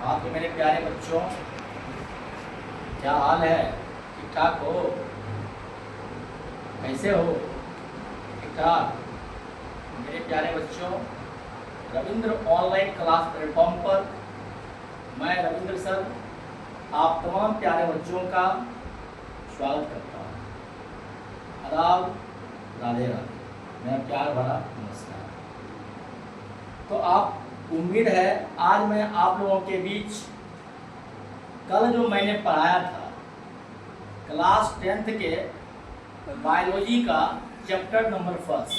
हाँ तो मेरे प्यारे बच्चों, क्या हाल है? ठीक ठाक हो? कैसे हो? ठीक ठाक। मेरे प्यारे बच्चों, रविंद्र ऑनलाइन क्लास प्लेटफॉर्म पर मैं रविंद्र सर आप तमाम प्यारे बच्चों का स्वागत करता हूँ। आदाब, राधे राधे, मेरा प्यार भरा नमस्कार। तो आप उम्मीद है आज मैं आप लोगों के बीच कल जो मैंने पढ़ाया था क्लास 10th के बायोलॉजी का चैप्टर नंबर 1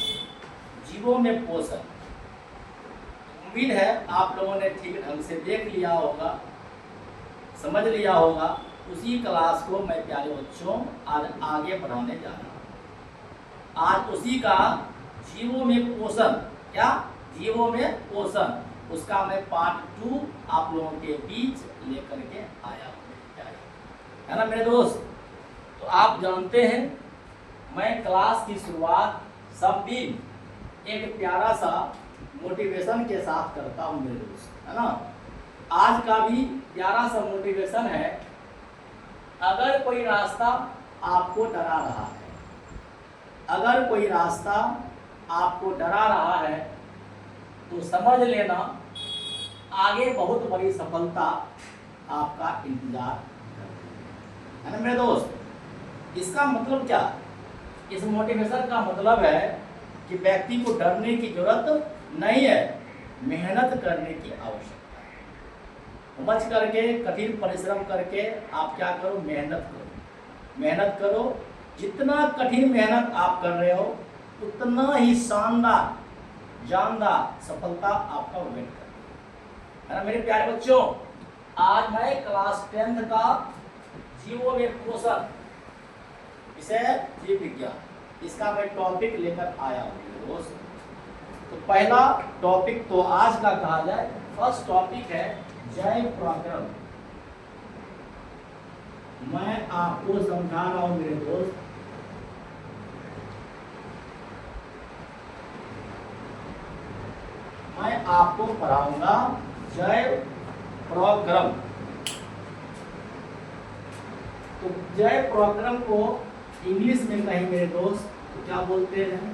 जीवों में पोषण, उम्मीद है आप लोगों ने ठीक ढंग से देख लिया होगा, समझ लिया होगा। उसी क्लास को मैं प्यारे बच्चों आज आगे बढ़ाने जा रहा हूँ। आज उसी का जीवों में पोषण, क्या जीवों में पोषण, उसका मैं पार्ट 2 आप लोगों के बीच लेकर के आया हूँ, है ना मेरे दोस्त। तो आप जानते हैं मैं क्लास की शुरुआत सब दिन एक प्यारा सा मोटिवेशन के साथ करता हूँ मेरे दोस्त, है ना। आज का भी प्यारा सा मोटिवेशन है। अगर कोई रास्ता आपको डरा रहा है, अगर कोई रास्ता आपको डरा रहा है तो समझ लेना आगे बहुत बड़ी सफलता आपका इंतजार है ना मेरे दोस्त। इसका मतलब क्या? इस मोटिवेशन का मतलब है कि व्यक्ति को डरने की जरूरत नहीं है, मेहनत करने की आवश्यकता है। समझ करके कठिन परिश्रम करके आप क्या करो, मेहनत करो, मेहनत करो। जितना कठिन मेहनत आप कर रहे हो उतना ही शानदार जानदार सफलता आपका वेट कर है ना मेरे प्यारे बच्चों। आज मैं क्लास 10th का जीवों में पोषण विषय जीव विज्ञान, इसका मैं टॉपिक लेकर आया हूँ दोस्त। तो पहला टॉपिक तो आज का कहा जाए, फर्स्ट टॉपिक है जैव प्रक्रम। मैं आपको समझा रहा हूँ मेरे दोस्त, मैं आपको पढ़ाऊंगा जैव प्रक्रम। तो जैव प्रक्रम को इंग्लिश में कहीं मेरे दोस्त तो क्या बोलते हैं?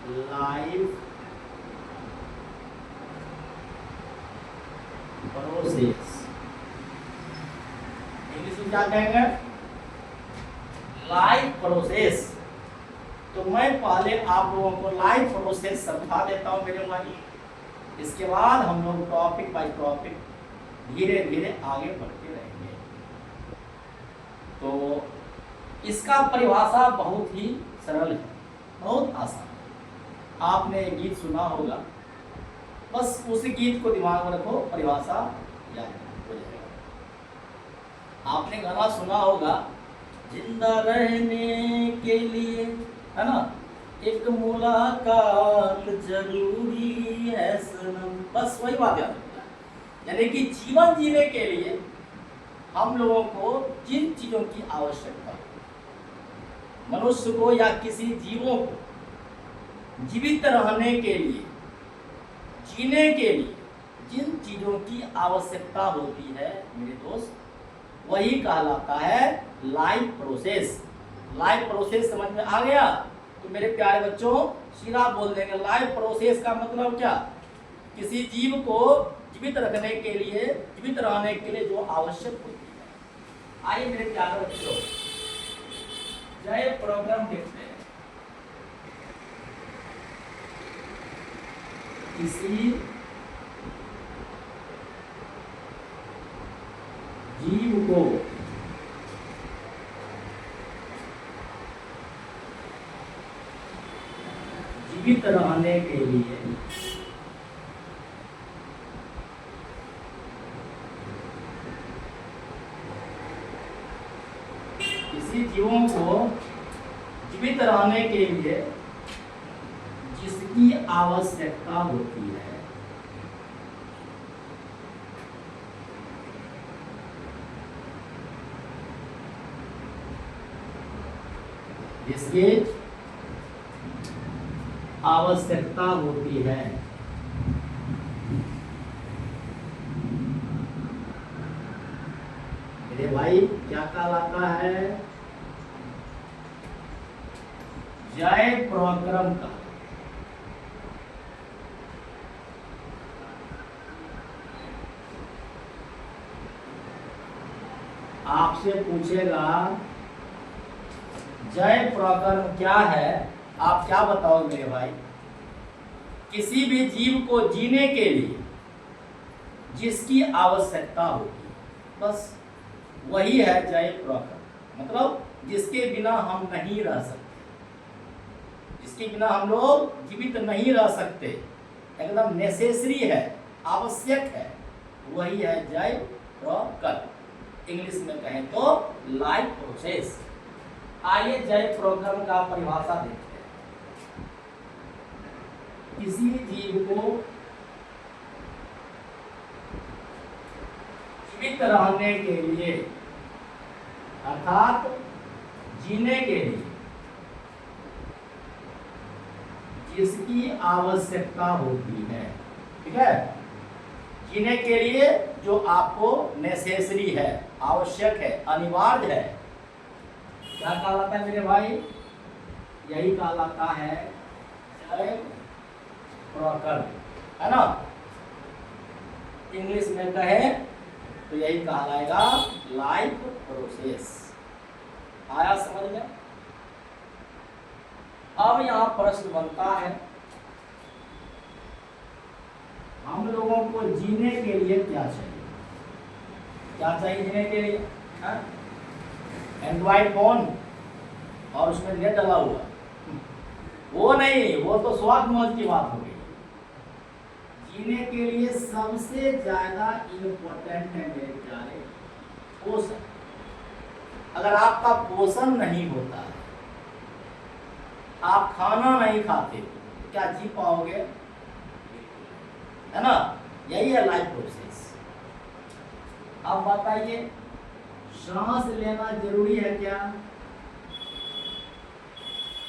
Life process. इंग्लिश में क्या कहेंगे? Life process. तो मैं पहले आप लोगों को लाइफ प्रोसेस समझा देता हूं मेरे भाई। इसके बाद हम लोग टॉपिक बाय टॉपिक धीरे धीरे आगे बढ़ते रहेंगे। तो इसका परिभाषा बहुत ही सरल है, बहुत आसान। आपने एक गीत सुना होगा, बस उस गीत को दिमाग में रखो, परिभाषा याद हो जाएगा। आपने गाना सुना होगा, जिंदा रहने के लिए, है ना, एक मुलाकात जरूरी है सनम। बस वही बात याद रखना। यानी कि जीवन जीने के लिए हम लोगों को जिन चीजों की आवश्यकता है, मनुष्य को या किसी जीवों को जीवित रहने के लिए, जीने के लिए जिन चीजों की आवश्यकता होती है मेरे दोस्त, वही कहलाता है लाइफ प्रोसेस। लाइफ प्रोसेस समझ में आ गया? तो मेरे प्यारे बच्चों सीधा बोल देंगे, लाइफ प्रोसेस का मतलब क्या? किसी जीव को जीवित रखने के लिए, जीवित रहने के लिए जो आवश्यक होती है। आइए मेरे प्यारे बच्चों जैव प्रक्रम देखते हैं। किसी जीव को जीवित रहने के लिए किसी जीवों को जीवित रहने के लिए जिसकी आवश्यकता होती है, जिसकी आवश्यकता होती है भाई क्या कहलाता है? जय पराक्रम का। आपसे पूछेगा जय पराक्रम क्या है, आप क्या बताओगे मेरे भाई? किसी भी जीव को जीने के लिए जिसकी आवश्यकता होगी, बस वही है जय पराक्रम। मतलब जिसके बिना हम नहीं रह सकते, जिसके बिना हम लोग जीवित नहीं रह सकते, एकदम नेसेसरी है, आवश्यक है, वही है जय पराक्रम। इंग्लिश में कहें तो लाइफ प्रोसेस। आइए जय पराक्रम का परिभाषा देखते हैं। किसी जीव को जीवित रहने के लिए अर्थात जीने के लिए जिसकी आवश्यकता होती है, ठीक है, जीने के लिए जो आपको नेसेसरी है, आवश्यक है, अनिवार्य है, क्या कहलाता है मेरे भाई? यही कहलाता है जय पराक्रम, है ना। इंग्लिश में कहे तो यही कहलाएगा लाइफ प्रोसेस। आया समझ में? अब यहाँ प्रश्न बनता है, हम लोगों को जीने के लिए क्या चाहिए? क्या चाहिए जीने के लिए? एंड्रॉइड फोन और उसमें नेट डला हुआ, वो नहीं, वो तो स्वाद मौज की बात हो गई। जीने के लिए सबसे ज्यादा इम्पोर्टेंट है मेरे प्यारे पोषण। अगर आपका पोषण नहीं होता है, आप खाना नहीं खाते, तो क्या जी पाओगे? है ना, यही है लाइफ प्रोसेस। अब बताइए, सांस लेना जरूरी है क्या?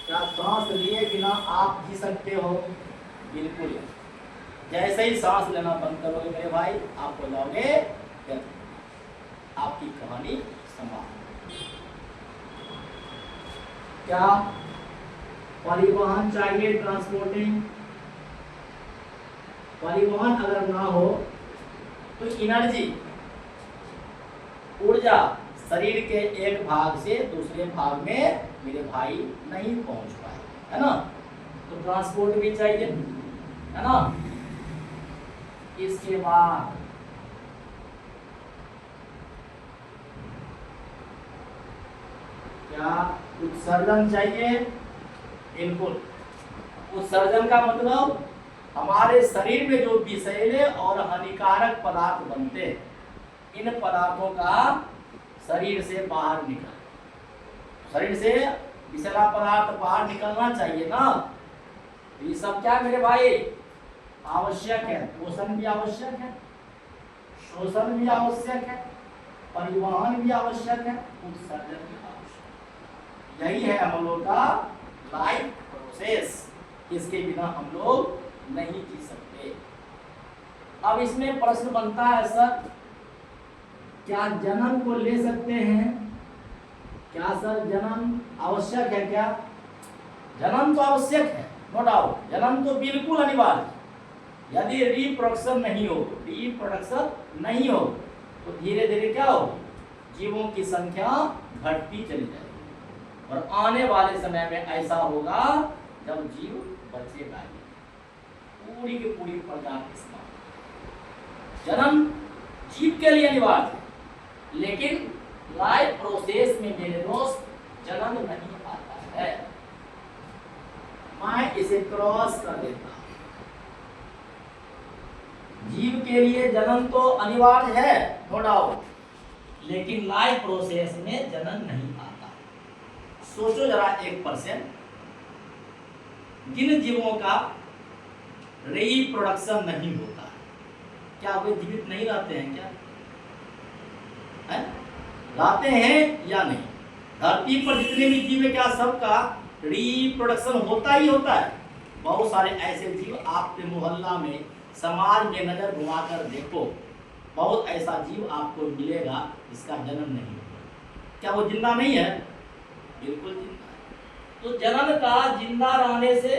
क्या सांस लिए बिना आप जी सकते हो? बिल्कुल। जैसे ही सांस लेना बंद करोगे मेरे भाई, आप हो जाओगे व्यर्थ, आपकी कहानी समाप्त। क्या परिवहन चाहिए? ट्रांसपोर्टिंग परिवहन अगर ना हो तो एनर्जी, ऊर्जा शरीर के एक भाग से दूसरे भाग में मेरे भाई नहीं पहुंच पाए, है ना। तो ट्रांसपोर्ट भी चाहिए, है ना। इसके बाद क्या उत्सर्जन चाहिए? बिल्कुल। उत्सर्जन का मतलब हमारे शरीर में जो विषैले और हानिकारक पदार्थ बनते हैं, इन पदार्थों का शरीर से बाहर निकल, शरीर से विषैला पदार्थ बाहर निकलना चाहिए ना। तो ये सब क्या मेरे भाई आवश्यक है। पोषण भी आवश्यक है, शोषण भी आवश्यक है, परिवहन भी आवश्यक है, उत्सर्जन भी आवश्यक। यही है हम लोग का लाइफ प्रोसेस। इसके बिना हम लोग नहीं जी सकते। अब इसमें प्रश्न बनता है, सर क्या जन्म को ले सकते हैं? क्या सर जन्म आवश्यक है क्या? जन्म तो आवश्यक है, नो डाउट, जन्म तो बिल्कुल अनिवार्य है। यदि रिप्रोडक्शन नहीं हो, रिप्रोडक्शन नहीं हो तो धीरे धीरे क्या हो, जीवों की संख्या घटती चली जाएगी और आने वाले समय में ऐसा होगा जब जीव बचेगा ही, पूरी की पूरी प्रजाति समाप्त। जन्म जीव के लिए अनिवार्य है, लेकिन लाइफ प्रोसेस में मेरे दोस्त जन्म नहीं आता है। मैं इसे क्रॉस कर देता हूं। जीव के लिए जन्म तो अनिवार्य है, नो डाउट, लेकिन लाइफ प्रोसेस में जन्म नहीं आता। सोचो जरा 1%, जिन जीवों का रिप्रोडक्शन नहीं होता है, क्या वे जीवित नहीं रहते हैं? क्या है? रहते हैं या नहीं? धरती पर जितने भी जीव है क्या सबका रिप्रोडक्शन होता ही होता है? बहुत सारे ऐसे जीव आपके मोहल्ला में, समाज में नजर घुमाकर देखो, बहुत ऐसा जीव आपको मिलेगा जिसका जन्म नहीं हुआ। क्या वो जिंदा नहीं है? बिल्कुल जिंदा है। तो जन्म का जिंदा रहने से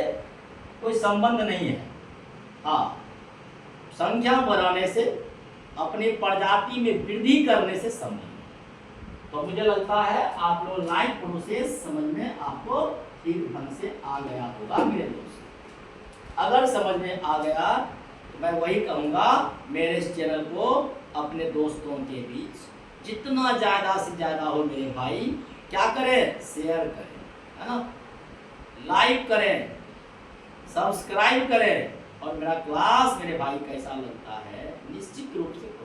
कोई संबंध नहीं है। हाँ, संख्या बढ़ाने से, अपनी प्रजाति में वृद्धि करने से संबंध है। तो मुझे लगता है आप लोग लाइफ प्रोसेस समझ में आपको ठीक ढंग से आ गया होगा मेरे दोस्त। अगर समझ में आ गया तो मैं वही कहूँगा, मेरे इस चैनल को अपने दोस्तों के बीच जितना ज़्यादा से ज़्यादा हो मेरे भाई क्या करें, शेयर करें, है ना, लाइक करें, सब्सक्राइब करें, और मेरा क्लास मेरे भाई कैसा लगता है निश्चित रूप से करें।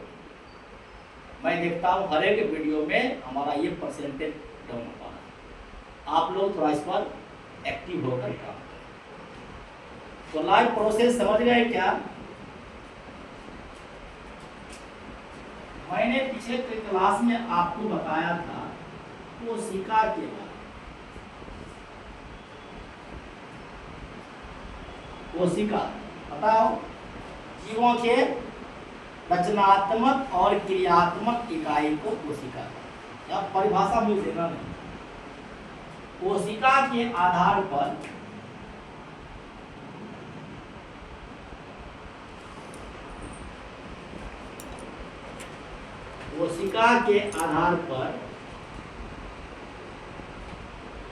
मैं देखता हूँ हर एक वीडियो में हमारा ये परसेंटेज डाउन हो पा रहा है। आप लोग थोड़ा इस पर एक्टिव होकर काम करें। तो लाइव प्रोसेस समझ गए क्या? मैंने पिछले क्लास में आपको बताया था कोशिका के बारे में। कोशिका बताओ, जीवों के रचनात्मक और क्रियात्मक इकाई को कोशिका, या परिभाषा मिल देना नहीं। कोशिका के आधार पर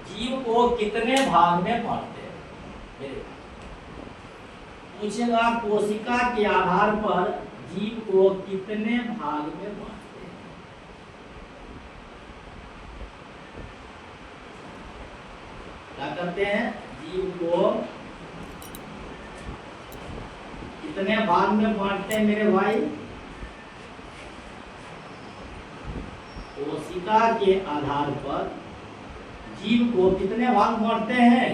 जीव को कितने भाग में बांटते हैं? पूछेगा कोशिका के आधार पर जीव को कितने भाग में बांटते हैं? क्या करते हैं? जीव को कितने भाग में बांटते हैं मेरे भाई? कोशिका के आधार पर जीव को कितने भाग बांटते हैं?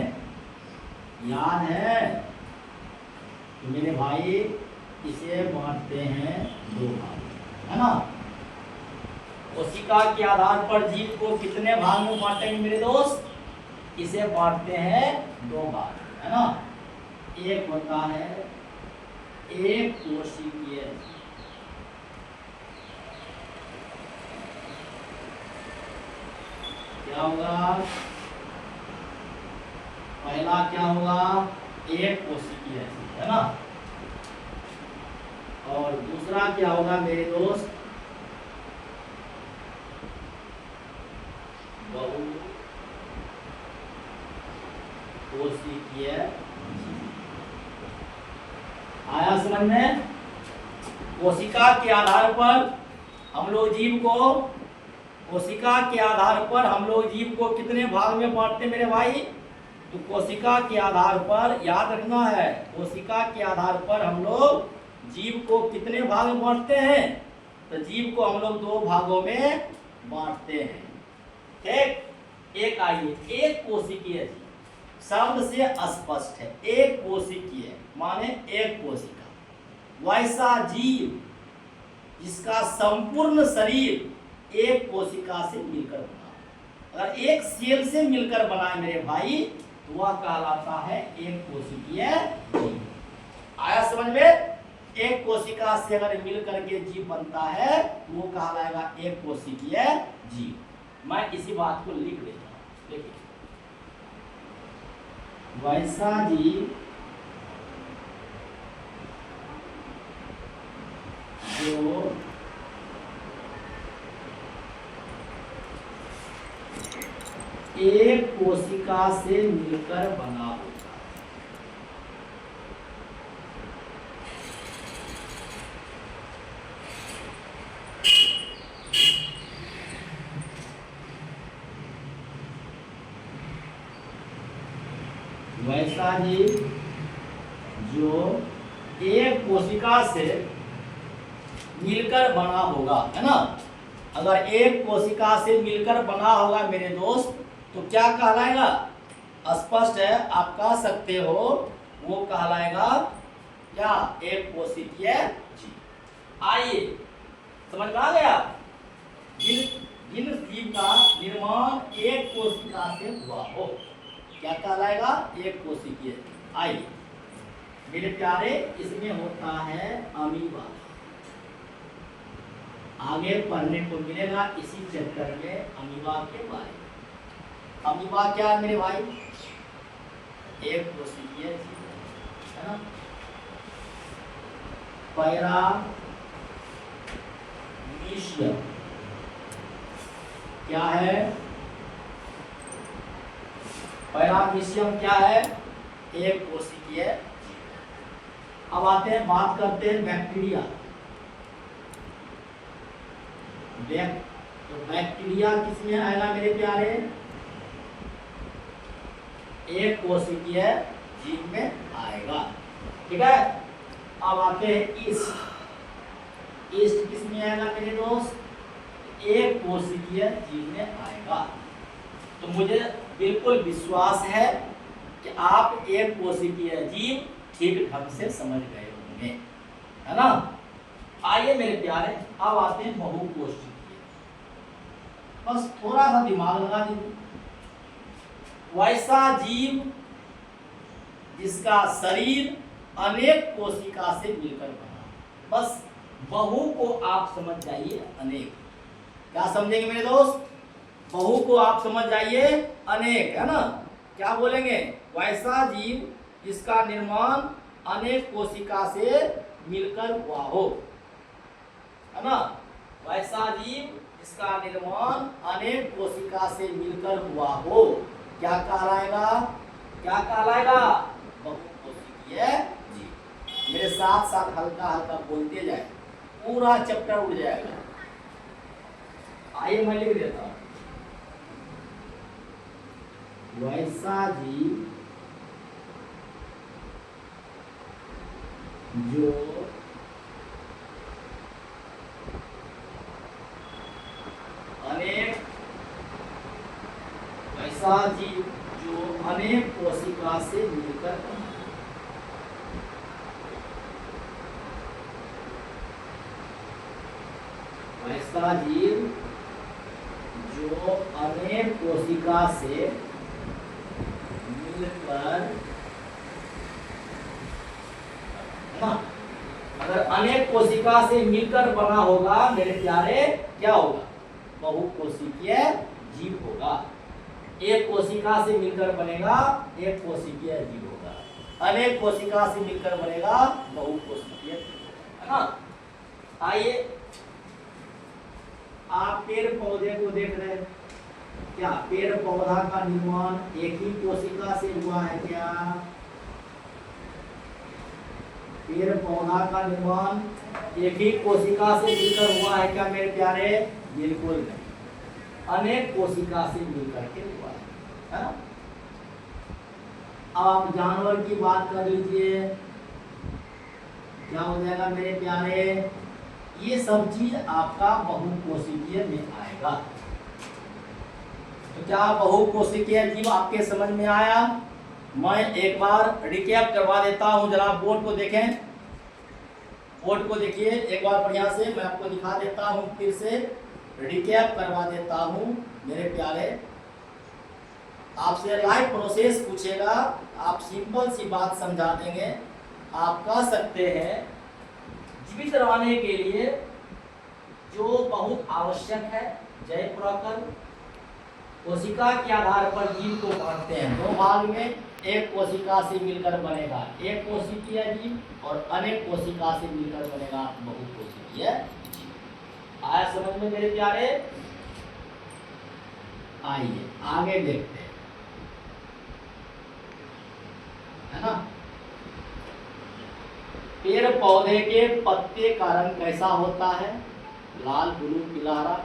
याद है मेरे भाई, इसे बांटते हैं दो भाग, है ना। कोशिका के आधार पर जीव को कितने भाग में बांटेंगे मेरे दोस्त? इसे बांटते हैं दो भाग, है ना। एक होता है एक कोशिकीय, क्या होगा? पहला क्या होगा? एक कोशिकीय, है ना। और दूसरा क्या होगा मेरे दोस्त? बहु कोशिकीय। आया समझ में? कोशिका के आधार पर हम लोग जीव को, कोशिका के आधार पर हम लोग जीव को कितने भाग में बांटते मेरे भाई? तो कोशिका के आधार पर याद रखना है, कोशिका के आधार पर हम लोग जीव को कितने भाग में बांटते हैं? तो जीव को हम लोग दो भागों में बांटते हैं। ठीक, एक आइए, एक कोशिकीय जीव शब्द से स्पष्ट है। एक कोशिकीय माने एक कोशिका, वैसा जीव जिसका संपूर्ण शरीर एक कोशिका से मिलकर बना। अगर एक सेल से मिलकर बना है मेरे भाई तो वह कहलाता है एक कोशिकीय जीव। आया समझ में? एक कोशिका से अगर मिलकर के जीव बनता है तो वो कहलाएगा एक कोशिकीय जीव। मैं इसी बात को लिख देता हूं, देखिए, वैसा जीव जो एक कोशिका से मिलकर बना होता है। वैसा जीव जो एक कोशिका से मिलकर बना होगा, है ना। अगर एक कोशिका से मिलकर बना होगा मेरे दोस्त तो क्या कहलाएगा? स्पष्ट है, आप कह सकते हो वो कहलाएगा क्या? एक कोशिकीय जीव। आइए समझ में आ गया? जिन जीव का निर्माण एक कोशिका से हुआ हो क्या कहलाएगा? एक कोशिकीय जीव। आइए मेरे प्यारे, इसमें होता है अमीबा। आगे पढ़ने को मिलेगा इसी चैप्टर में अमीबा के बारे में। अमीबा क्या है मेरे भाई? एक कोशिकीय जीव है ना। पैरामीशियम क्या है? पैरामीशियम क्या है? एक कोशिकीय जीव। अब आते हैं, बात करते हैं बैक्टीरिया। तो बैक्टीरिया किसमें आएगा मेरे प्यारे? एक कोशिकीय जीव में आएगा। ठीक है। अब आते हैं ईस्ट। ईस्ट किसमें आएगा मेरे दोस्त? एक कोशिकीय जीव में आएगा। तो मुझे बिल्कुल विश्वास है कि आप एक कोशिकीय जीव ठीक ढंग से समझ गए होंगे, है ना। आइए मेरे प्यारे, अब आते हैं बहुकोशिकीय। बस थोड़ा सा दिमाग लगा दीजिए। वैसा जीव जिसका शरीर अनेक कोशिका से मिलकर बना। बस बहु को आप समझ जाइए अनेक। क्या समझेंगे मेरे दोस्त? बहु को आप समझ जाइए अनेक, है ना। क्या बोलेंगे? वैसा जीव जिसका निर्माण अनेक कोशिका से मिलकर हुआ हो, है ना। वैसा जीव जिसका निर्माण अनेक कोशिका से मिलकर हुआ हो, क्या कहलाएगा? क्या कहलाएगा? बहुकोशिकीय जीव। मेरे साथ साथ हल्का हल्का बोलते जाए, पूरा चैप्टर उड़ जाएगा। आइए मैं लिख देता हूं। वैसा जीव जो वैसा जीव जो अनेक कोशिका से मिलकर बना। वैसा जीव जो अनेक कोशिका से मिलकर, अगर अनेक कोशिका से मिलकर बना होगा मेरे प्यारे, क्या होगा? बहुकोशिकीय जीव होगा। एक कोशिका से मिलकर बनेगा, एक कोशिकीय जीव होगा। अनेक कोशिका से मिलकर बनेगा, बहुकोशिकीय जीव होगा, है ना। आइए, आप पेड़ पौधे को देख रहे हैं। क्या पेड़ पौधा का निर्माण एक ही कोशिका से हुआ है? क्या पेड़ पौधा का निर्माण एक ही कोशिका से मिलकर हुआ है क्या मेरे प्यारे? बिल्कुल नहीं, अनेक कोशिका से मिलकर के हुआ है ना। अब आप जानवर की बात कर लीजिए, क्या हो जाएगा मेरे प्यारे? ये सब चीज आपका बहुकोशिकीय में आएगा। तो क्या बहुकोशिकीय जीव आपके समझ में आया? मैं एक बार रिकैप करवा देता हूं, जरा बोर्ड को देखें। बोर्ड को देखिए एक बार बढ़िया से, मैं आपको दिखा देता हूं, फिर से रिकैप करवा देता हूं मेरे प्यारे। आपसे लाइव प्रोसेस पूछेगा, आप सिंपल सी बात समझा देंगे। आप कह सकते हैं जीवित रहने के लिए जो बहुत आवश्यक है, जय पुराकर कोशिका के आधार पर जीव को बांटते हैं दो भाग में। एक कोशिका से मिलकर बनेगा एक कोशिकीय जीव, और अनेक कोशिका से मिलकर बनेगा बहुकोशिकीय जीव। आया समझ में मेरे प्यारे? आइए आगे देखते हैं, है ना। पेड़ पौधे के पत्ते का रंग कैसा होता है? लाल, ब्लू, पीला, हरा।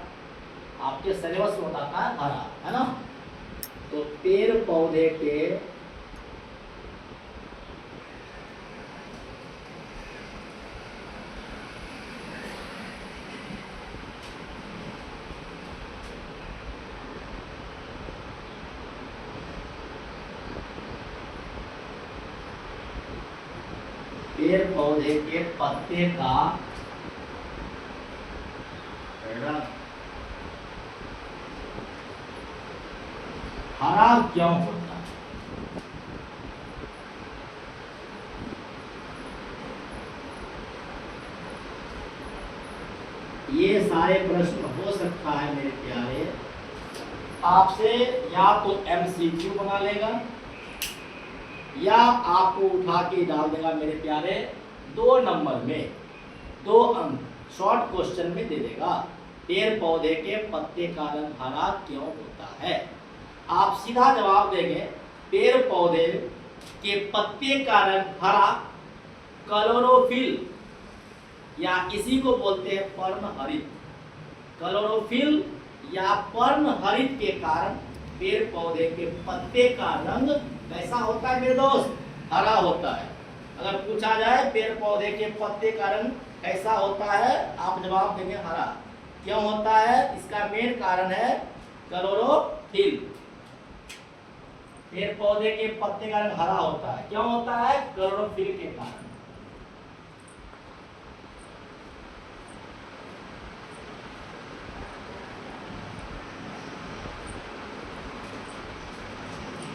आपके सिलेबस में बताता है हरा, है ना। तो पेड़ पौधे के पत्ते का रंग हरा क्यों होता है? ये सारे प्रश्न हो सकता है मेरे प्यारे आपसे, या तो MCQ बना लेगा या आपको उठा के डाल देगा मेरे प्यारे 2 नंबर में 2 अंक शॉर्ट क्वेश्चन में दे देगा। पेड़ पौधे के पत्ते का रंग हरा क्यों होता है? आप सीधा जवाब देंगे पेड़ पौधे के पत्ते का रंग हरा क्लोरोफिल, या इसी को बोलते हैं पर्णहरित। क्लोरोफिल या पर्णहरित के कारण पेड़ पौधे के पत्ते का रंग कैसा होता है मेरे दोस्त? हरा होता है। अगर पूछा जाए पेड़ पौधे के पत्ते का रंग कैसा होता है, आप जवाब देंगे हरा। क्यों होता है? इसका मेन कारण है क्लोरोफिल। पेड़ पौधे के पत्ते का रंग हरा होता है, क्यों होता है? क्लोरोफिल के कारण।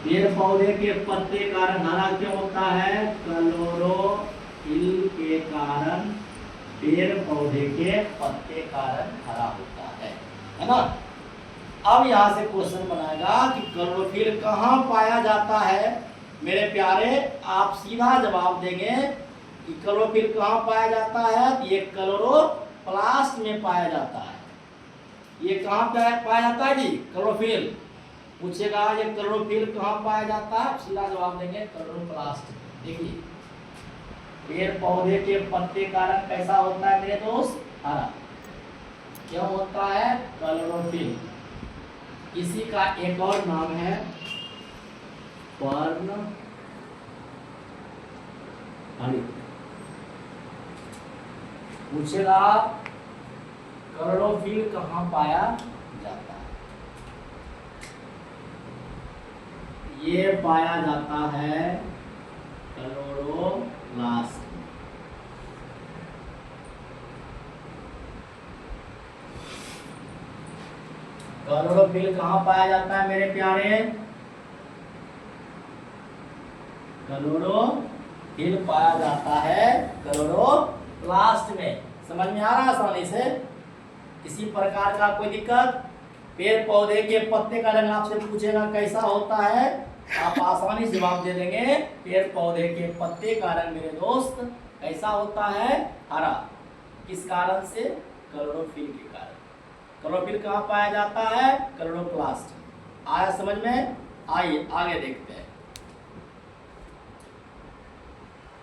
पेड़ पौधे के पत्ते का रंग हरा क्यों होता है? क्लोरोफिल के कारण पेड़ पौधे के पत्ते का रंग हरा होता है ना। अब यहाँ से क्वेश्चन बनाएगा कि क्लोरोफिल कहाँ पाया जाता है मेरे प्यारे। आप सीधा जवाब देंगे कि क्लोरोफिल कहाँ पाया जाता है। ये क्लोरोप्लास्ट में पाया जाता है। ये कहाँ पाया जाता है जी? क्लोरोफिल। पूछेगा ये क्लोरोफिल कहाँ पाया जाता है, सीधा जवाब देंगे क्लोरोप्लास्ट। देखिए पेड़ पौधे के पत्ते का रंग कैसा होता है मेरे दोस्त? हरा। क्यों होता है? क्लोरोफिल। इसी का एक और नाम है पर्णहरित। पूछेगा क्लोरोफिल कहाँ पाया जाता है? ये पाया जाता है क्लोरोप्लास्ट। क्लोरोफिल कहाँ पाया जाता है मेरे प्यारे? क्लोरोफिल पाया जाता है क्लोरोप्लास्ट में। समझ में आ रहा है आसानी से? किसी प्रकार का कोई दिक्कत? पेड़ पौधे के पत्ते का रंग आपसे पूछेगा कैसा होता है, आप आसानी से जवाब दे देंगे पेड़ पौधे के पत्ते का रंग मेरे दोस्त कैसा होता है? हरा। किस कारण से? क्लोरोफिल के कारण। क्लोरोफिल कहाँ पाया जाता है? क्लोरोप्लास्ट। आया समझ में? आइए आगे देखते हैं।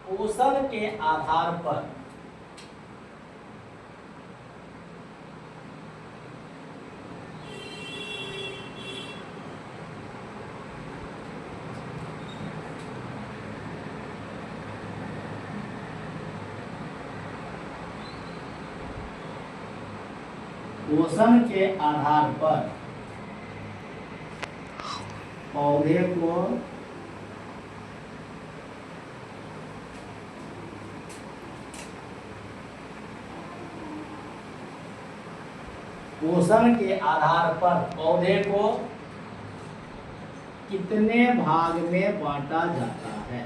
पोषण के आधार पर पौधे को पोषण के आधार पर पौधे को कितने भाग में बांटा जाता है?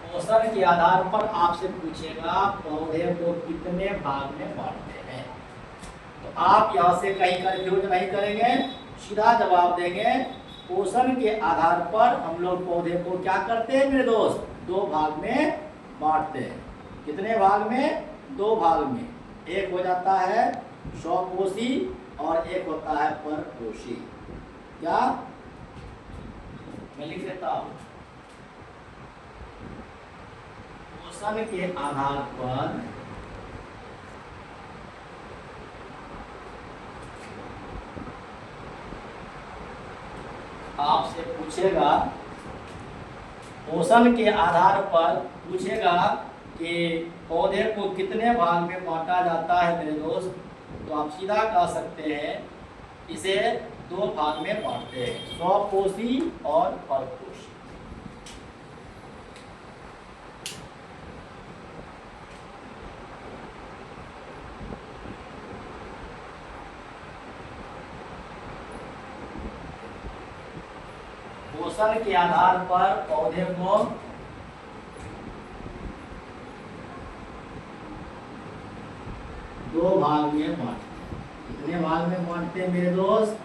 पोषण के आधार पर आपसे पूछेगा पौधे को कितने भाग में बांटते हैं। तो आप यहाँ से कहीं कंफ्यूज नहीं करेंगे, सीधा जवाब देंगे पोषण के आधार पर हम लोग पौधे को क्या करते हैं मेरे दोस्त? 2 भाग में बांटते हैं। कितने भाग में? 2 भाग में। एक हो जाता है स्वपोषी और एक होता है परपोषी। क्या मैं लिख देता हूँ? पोषण के आधार पर आपसे पूछेगा, पोषण के आधार पर पूछेगा कि पौधे को कितने भाग में बांटा जाता है मेरे दोस्त। तो आप सीधा कह सकते हैं इसे 2 भाग में बांटते हैं, स्वपोषी और परपोषी। पोषण के आधार पर पौधे को दो भाग में बांटते हैं। कितने भाग में बांटते हैं मेरे दोस्त?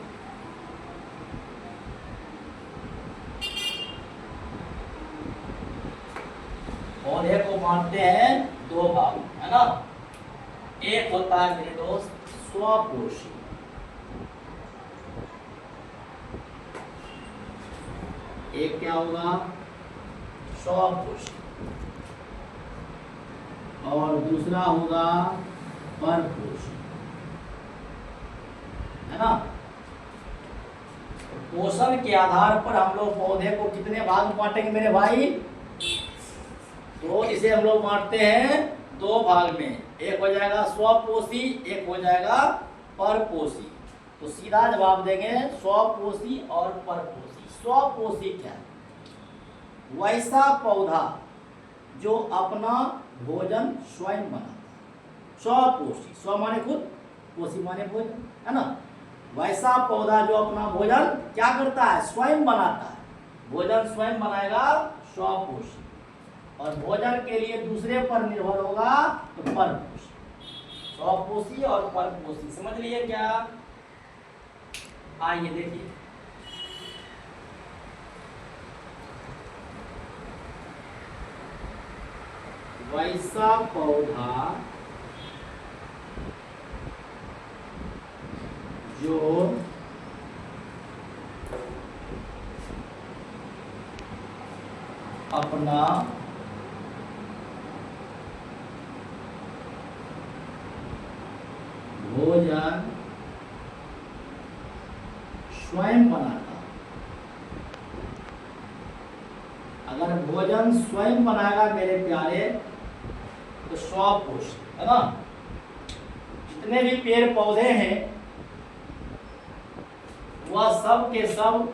पौधे को बांटते हैं दो भाग, है ना। एक होता है मेरे दोस्त स्वपोषी, एक क्या होगा? स्वपोषी, और दूसरा होगा परपोषी, है ना। पोषण के आधार पर हम लोग पौधे को कितने भाग में बांटेंगे मेरे भाई? तो इसे हम लोग बांटते हैं दो भाग में, एक हो जाएगा स्वपोषी, एक हो जाएगा परपोषी। तो सीधा जवाब देंगे स्वपोषी और परपोषी। स्वपोषी क्या है? वैसा पौधा जो अपना भोजन स्वयं बनाता है। स्वपोषी, स्व माने खुद, पोषी माने भोजन, है ना। वैसा पौधा जो अपना भोजन क्या करता है? स्वयं बनाता है। भोजन स्वयं बनाएगा, स्वपोषी। और भोजन के लिए दूसरे पर निर्भर होगा तो परपोषी। स्वपोषी और परपोषी समझ लिए क्या? आइए देखिए, वैसा पौधा जो अपना भोजन स्वयं बनाता। अगर भोजन स्वयं बनाएगा मेरे प्यारे तो स्वपोषी, है ना। जितने भी पेड़ पौधे हैं वह सब के सब,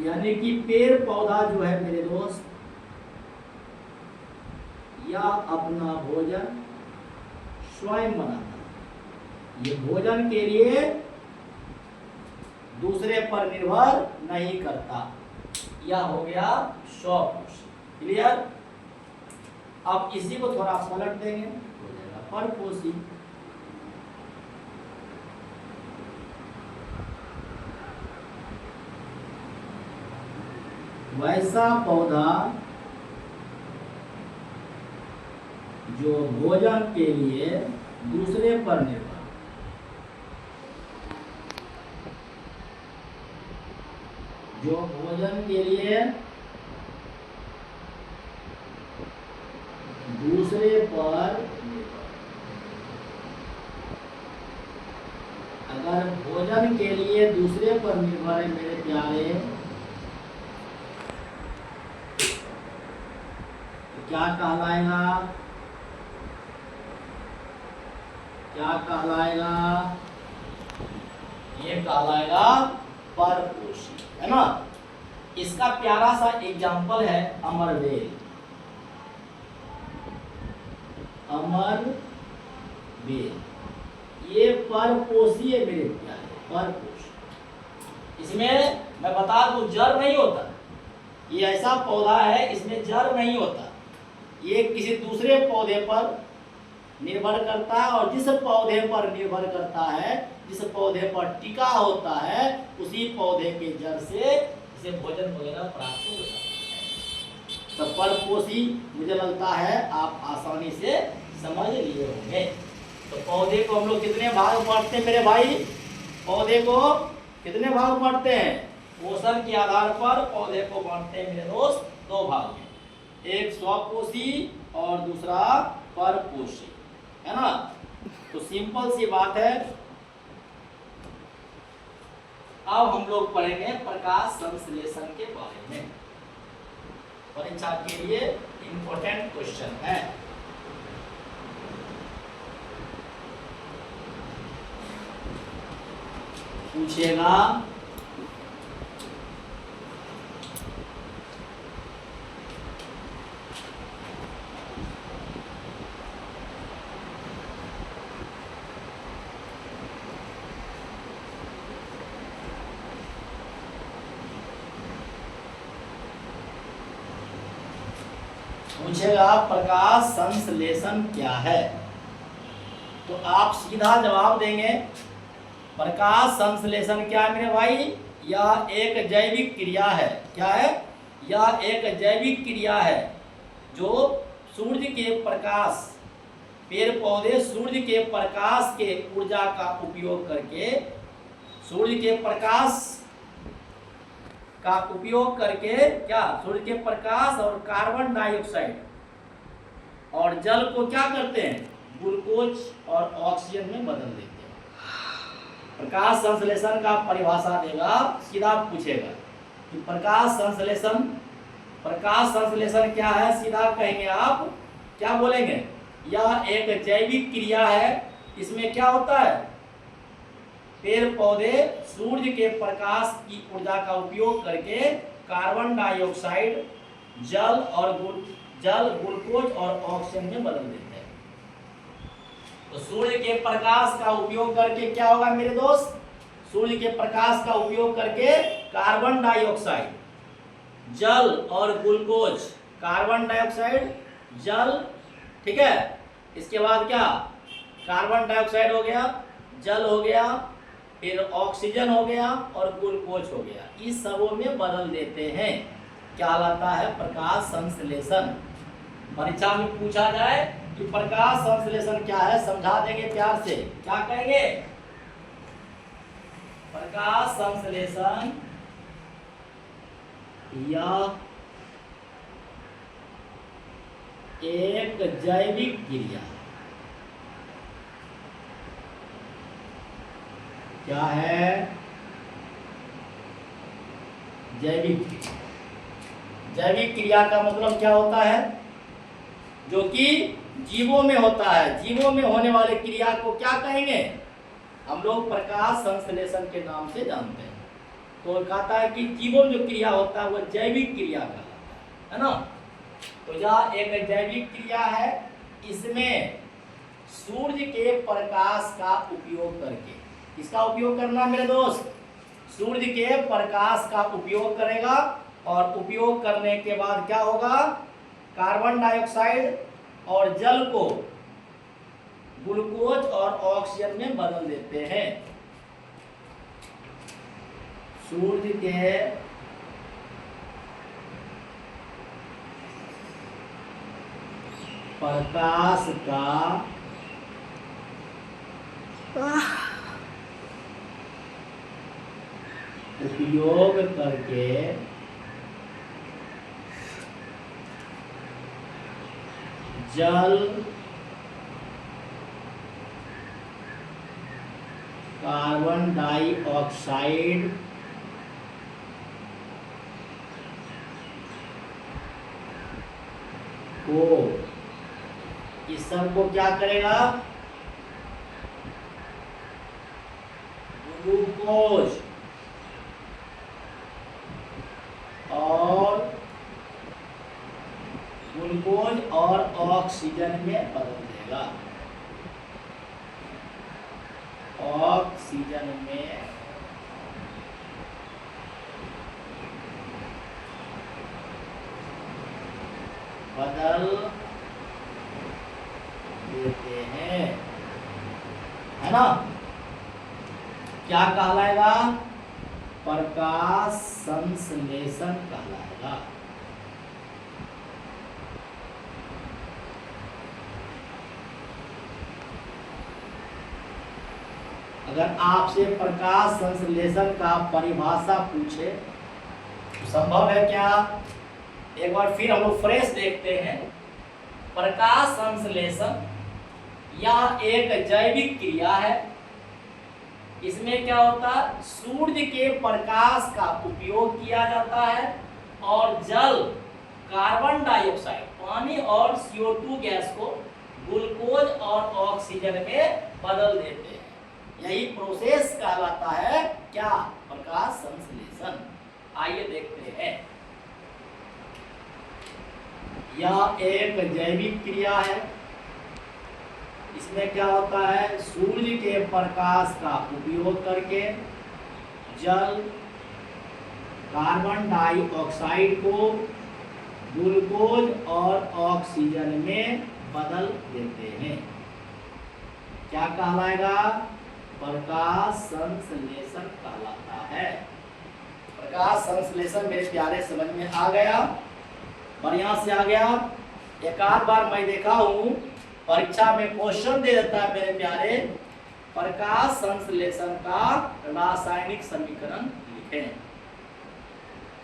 यानी कि पेड़ पौधा जो है मेरे दोस्त, या अपना भोजन स्वयं बनाता है। ये भोजन के लिए दूसरे पर निर्भर नहीं करता। यह हो गया स्वपोषी। क्लियर? अब इसी को थोड़ा पलट देंगे, हो जाएगा परपोषी। वैसा पौधा जो भोजन के लिए दूसरे पर निर्भर, जो भोजन के लिए दूसरे पर निर्भर। अगर भोजन के लिए दूसरे पर निर्भर है मेरे प्यारे, तो क्या कहलाएगा? क्या कहलाएगा? ये कहलाएगा परपोषी, है ना। इसका प्यारा सा एग्जाम्पल है अमरवेल। अमरवेल ये परपोषी है मेरे प्यारे, परपोषी। इसमें मैं बता दूं जड़ नहीं होता। ये ऐसा पौधा है इसमें जड़ नहीं होता। ये किसी दूसरे पौधे पर निर्भर करता है, और जिस पौधे पर निर्भर करता है, जिस पौधे पर टिका होता है, उसी पौधे के जड़ से इसे भोजन वगैरह प्राप्त हो जाता है। तो परपोषी मुझे लगता है आप आसानी से समझ लिए होंगे। तो पौधे को हम लोग कितने भाग बांटते हैं मेरे भाई? पौधे को कितने भाग बांटते हैं? पोषण के आधार पर पौधे को बांटते हैं मेरे दोस्त दो भाग में, एक स्वपोषी और दूसरा परपोषी, है ना। तो सिंपल सी बात है। अब हम लोग पढ़ेंगे प्रकाश संश्लेषण के बारे में। परीक्षा के लिए इंपॉर्टेंट क्वेश्चन है। पूछेगा पूछेगा प्रकाश संश्लेषण क्या है, तो आप सीधा जवाब देंगे प्रकाश संश्लेषण क्या है मेरे भाई, यह एक जैविक क्रिया है। क्या है? यह एक जैविक क्रिया है जो सूर्य के प्रकाश, पेड़ पौधे सूर्य के प्रकाश के ऊर्जा का उपयोग करके, सूर्य के प्रकाश का उपयोग करके क्या, सूर्य के प्रकाश और कार्बन डाइऑक्साइड और जल को क्या करते हैं, ग्लूकोज और ऑक्सीजन में बदल देते हैं। प्रकाश संश्लेषण का परिभाषा देगा, सीधा पूछेगा कि प्रकाश संश्लेषण क्या है, सीधा कहेंगे आप, क्या बोलेंगे, यह एक जैविक क्रिया है। इसमें क्या होता है, पेड़ पौधे सूर्य के प्रकाश की ऊर्जा का उपयोग करके कार्बन डाइऑक्साइड, जल ग्लूकोज और ऑक्सीजन में बदल देते हैं। तो सूर्य के प्रकाश का उपयोग करके क्या होगा मेरे दोस्त, सूर्य के प्रकाश का उपयोग करके कार्बन डाइऑक्साइड, जल और ग्लूकोज, कार्बन डाइऑक्साइड, जल, ठीक है, इसके बाद क्या, कार्बन डाइऑक्साइड हो गया, जल हो गया, फिर ऑक्सीजन हो गया और ग्लूकोज हो गया, इस सबों में बदल देते हैं। क्या कहलाता है, प्रकाश संश्लेषण। परीक्षा में पूछा जाए कि प्रकाश संश्लेषण क्या है, समझा देंगे प्यार से, क्या कहेंगे, प्रकाश संश्लेषण यह एक जैविक क्रिया। क्या है, जैविक क्रिया। जैविक क्रिया का मतलब क्या होता है, जो कि जीवों में होता है। जीवों में होने वाले क्रिया को क्या कहेंगे, हम लोग प्रकाश संश्लेषण के नाम से जानते हैं। तो कहता है कि जीवों में जो क्रिया होता है वह जैविक क्रिया कहलाता है ना। तो यह एक जैविक क्रिया है, इसमें सूर्य के प्रकाश का उपयोग करके, किसका उपयोग करना मेरे दोस्त, सूर्य के प्रकाश का उपयोग करेगा और उपयोग करने के बाद क्या होगा, कार्बन डाइऑक्साइड और जल को ग्लूकोज और ऑक्सीजन में बदल देते हैं। सूर्य के प्रकाश का उपयोग करके जल, कार्बन डाइऑक्साइड, को, इस सब को क्या करेगा, ग्लूकोज और ऑक्सीजन में बदल देगा। ऑक्सीजन में बदल देते हैं, है ना। क्या कहलाएगा, प्रकाश संश्लेषण कहलाएगा। अगर आपसे प्रकाश संश्लेषण का परिभाषा पूछे तो संभव है क्या, एक बार फिर हम लोग फ्रेश देखते हैं। प्रकाश संश्लेषण यह एक जैविक क्रिया है। इसमें क्या होता है, सूर्य के प्रकाश का उपयोग किया जाता है और जल, कार्बन डाइऑक्साइड, पानी और CO2 गैस को ग्लूकोज और ऑक्सीजन में बदल देते हैं। यही प्रोसेस कहलाता है क्या, प्रकाश संश्लेषण। आइए देखते हैं। यह एक जैविक क्रिया है। इसमें क्या होता है, सूर्य के प्रकाश का उपयोग करके जल, कार्बन डाइऑक्साइड को ग्लूकोज और ऑक्सीजन में बदल देते हैं। क्या कहलाएगा? प्रकाश संश्लेषण कहलाता है। प्रकाश संश्लेषण मेरे प्यारे समझ में आ गया? बढ़िया से आ गया। एक आध बार मैं देखा हूं परीक्षा में क्वेश्चन दे देता है मेरे प्यारे, प्रकाश संश्लेषण का रासायनिक समीकरण लिखें।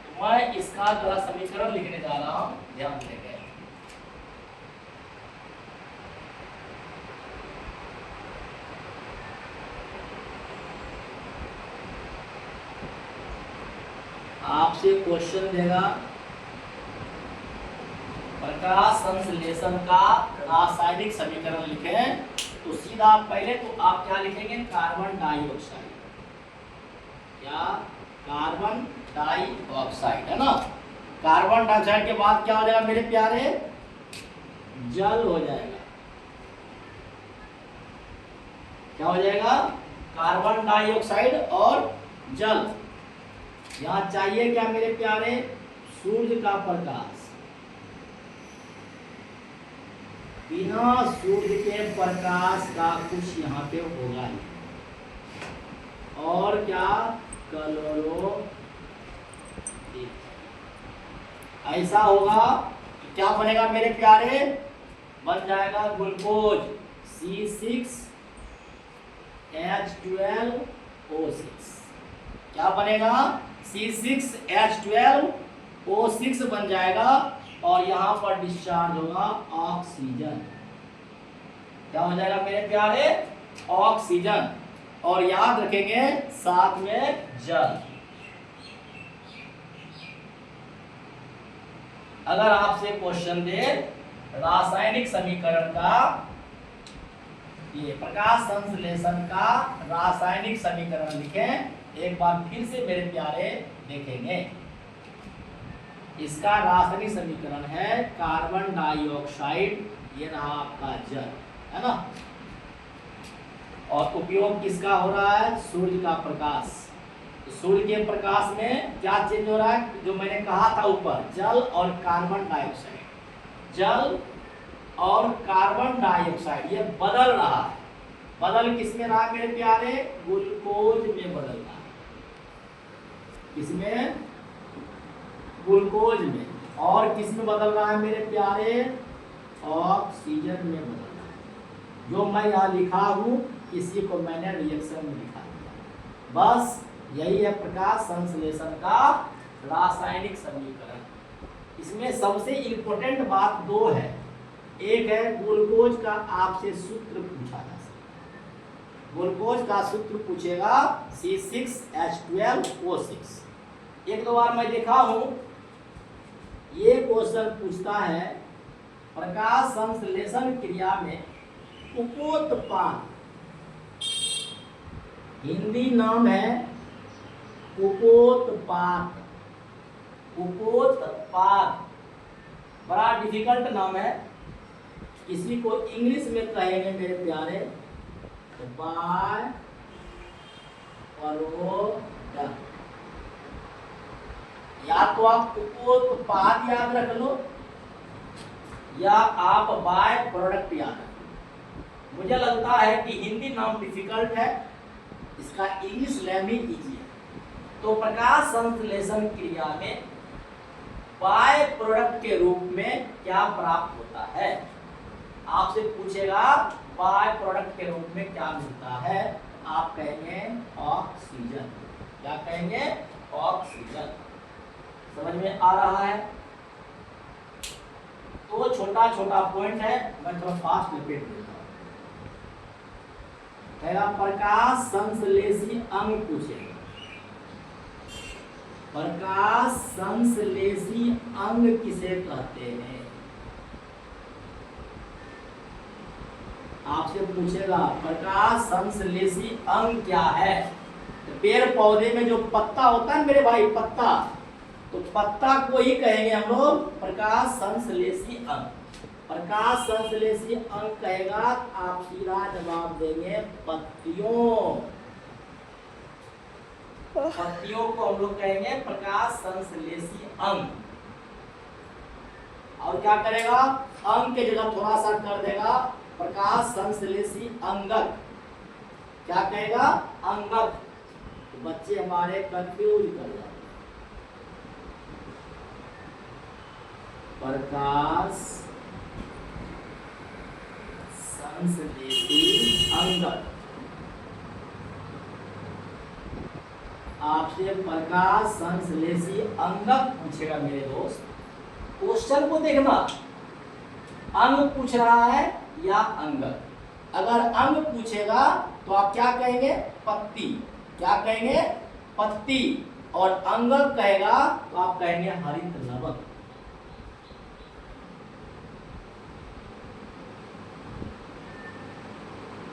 तो मैं इसका जरा समीकरण लिखने जा रहा हूं, ध्यान देंगे। आपसे क्वेश्चन देगा प्रकाश संश्लेषण का रासायनिक समीकरण लिखें, तो सीधा पहले तो आप क्या लिखेंगे? Carbon dioxide. क्या? कार्बन डाइऑक्साइड, है ना। कार्बन डाइऑक्साइड के बाद क्या हो जाएगा मेरे प्यारे? जल हो जाएगा। क्या हो जाएगा? कार्बन डाइऑक्साइड और जल। यहां चाहिए क्या मेरे प्यारे? सूर्य का प्रकाश। बिना सूर्य के प्रकाश का कुछ यहाँ पे होगा ही। और क्या? क्लोरो, ऐसा होगा तो क्या बनेगा मेरे प्यारे? बन जाएगा ग्लूकोज C6H12O6। क्या बनेगा? C6H12O6 बन जाएगा और यहाँ पर डिस्चार्ज होगा ऑक्सीजन। क्या हो जाएगा मेरे प्यारे? ऑक्सीजन। और याद रखेंगे साथ में जल। अगर आपसे क्वेश्चन दे रासायनिक समीकरण का, ये प्रकाश संश्लेषण का रासायनिक समीकरण लिखें, एक बार फिर से मेरे प्यारे देखेंगे। इसका रासायनिक समीकरण है कार्बन डाइऑक्साइड, ये रहा आपका जल, है ना। और उपयोग किसका हो रहा है? सूर्य का प्रकाश। तो सूर्य के प्रकाश में क्या चेंज हो रहा है? जो मैंने कहा था ऊपर, जल और कार्बन डाइऑक्साइड, जल और कार्बन डाइऑक्साइड ये बदल रहा है। बदल किसमें रहा मेरे प्यारे? ग्लूकोज में बदल रहा है। किसमें? ग्लूकोज में। और किसमें बदल रहा है मेरे प्यारे? ऑक्सीजन में बदल रहा है। जो मैं यहाँ लिखा हूँ इसी को मैंने रिएक्शन में लिखा दिया। बस यही है प्रकाश संश्लेषण का रासायनिक समीकरण। इसमें सबसे इंपॉर्टेंट बात दो है। एक है ग्लूकोज का आपसे सूत्र पूछा जा सकता। ग्लूकोज का सूत्र पूछेगा C6H12O6। एक दो बार मैं देखा हूं ये क्वेश्चन पूछता है प्रकाश संश्लेषण क्रिया में उपोत्पाद, हिंदी नाम है उपोत्पाद। उपोत्पाद बड़ा डिफिकल्ट नाम है, इसी को इंग्लिश में कहेंगे मेरे प्यारे बाय प्रोडक्ट। या तो आप उपोत्पाद याद रख लो या आप बाय प्रोडक्ट याद रख लो। मुझे लगता है कि हिंदी नाम डिफिकल्ट है, इसका इंग्लिश नेम ही इजी है। तो प्रकाश संश्लेषण क्रिया में बाय प्रोडक्ट के रूप में क्या प्राप्त होता है? आपसे पूछेगा बाय प्रोडक्ट के रूप में क्या मिलता है? आप कहेंगे ऑक्सीजन। क्या कहेंगे? ऑक्सीजन। समझ में आ रहा है? तो छोटा छोटा पॉइंट है, मैं थोड़ा फास्ट रिपीट देता हूं। पहला प्रकाश संश्लेषी अंग पूछेगा। प्रकाश संश्लेषी अंग किसे कहते हैं? आपसे पूछेगा प्रकाश संश्लेषी अंग क्या है? तो पेड़ पौधे में जो पत्ता होता है मेरे भाई, पत्ता, तो पत्ता को ही कहेंगे हम लोग प्रकाश संश्लेषी अंग। प्रकाश संश्लेषी अंग कहेगा, आप सीधा जवाब देंगे पत्तियों। पत्तियों को हम लोग कहेंगे प्रकाश संश्लेषी अंग। और क्या करेगा, अंग के जगह थोड़ा सा कर देगा प्रकाश संश्लेषी अंगक। क्या कहेगा, अंगक। तो बच्चे हमारे कंफ्यूज कर जाते, प्रकाश संश्लेषी अंगक। आपसे प्रकाश संश्लेषी अंगक पूछेगा मेरे दोस्त। क्वेश्चन को देखना, अंग पूछ रहा है या अंगक। अगर अंग पूछेगा तो आप क्या कहेंगे, पत्ती। क्या कहेंगे, पत्ती। और अंगक कहेगा तो आप कहेंगे हरित लवक।